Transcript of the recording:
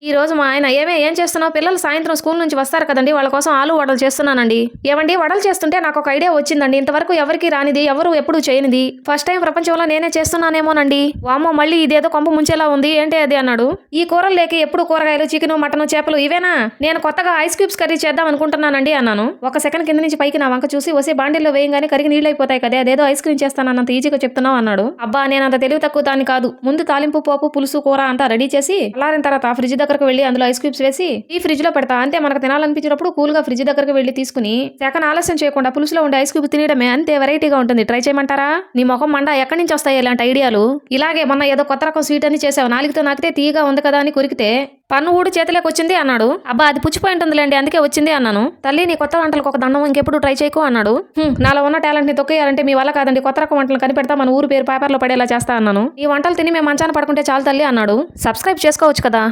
ఈ రోజు మా ఆయన ఏం చేస్తున్నావు, పిల్లలు సాయంత్రం స్కూల్ నుంచి వస్తారు కదండి, వాళ్ళ కోసం ఆలు వడలు చేస్తున్నానండి. ఏమండి, వడలు చేస్తుంటే నాకు ఒక ఐడియా వచ్చిందండి. ఇంతవరకు ఎవరికి రానిది, ఎవరు ఎప్పుడు చేయనిది, ఫస్ట్ టైం ప్రపంచంలో నేనే చేస్తున్నానేమోనండి. వామ్మో, మళ్ళీ ఇదేదో కొంప ముంచేలా ఉంది, ఏంటి అది అన్నాడు. ఈ కూరలు లేక ఎప్పుడు కూరగాయలు, చికెన్, మటన్, చేపలు ఇవేనా? నేను కొత్తగా ఐస్ క్యూబ్స్ కర్రీ చేద్దాం అనుకుంటున్నానండి అన్నాను. ఒక సెకండ్ కింద నుంచి పైకి నా వంక చూసి, వసే బాండిల్లో వేయంగానే కరిగి నీళ్ళు అయిపోతాయి కదా, అదేదో ఐస్ క్రీమ్ చేస్తానన్నంత ఈజీగా చెప్తున్నావు అన్నాడు. అబ్బా, నేను అంత తెలివి తక్కువ దాన్ని కాదు. ముందు తాలింపు, పోపు, పులుసు, కూర అంతా రెడీ చేసి అలారిన తర్వాత ఫ్రిడ్జ్ దగ్గరకు వెళ్లి అందులో ఐస్ క్యూబ్స్ వేసి ఈ ఫ్రిడ్జ్ లో పెడతా. అంతే, మనకు తినాలనిపించినప్పుడు కూల్ గా ఫ్రిడ్జ్ దగ్గరకు వెళ్లి తీసుకుని సెకన్ ఆలస్యం చేయకుండా పులుసులో ఉండే ఐస్ క్యూబ్ తినడమే. అంతే, వెరైటీగా ఉంటుంది. ట్రై చేయమంటారా? నీ మొహం మండ, ఎక్కడి నుంచి వస్తాయి ఇలాంటి ఐడియాలు? ఇలాగే మొన్న ఏదో కొత్త రకం స్వీట్ అని చేసావు, నాలుగుతో నాకితే తీయగా ఉంది కదా అని కొరికితే పన్ను ఊడు చేతిలోకి వచ్చింది అన్నాడు. అబ్బా, అది పుచ్చిపోయి ఉంటుందిలేండి, అందుకే వచ్చింది అన్నాను. తల్లి, నీ కొత్త వంటలకు ఒక దండం, ఇంకెప్పుడు ట్రై చేయకు అన్నాడు. నాలో ఉన్న టాలెంట్ ని తొక్కేయాలంటే మీ వల్ల కాదండి, కొత్త రకం వంటలు కనిపెడతా, మన ఊరు పేరు పేపర్లో పడేలా చేస్తా అన్నాను. ఈ వంటలు తిని మేము మంచాన పడుకుంటే చాలు తల్లి అన్నాడు. సబ్స్క్రైబ్ చేసుకోవచ్చు కదా.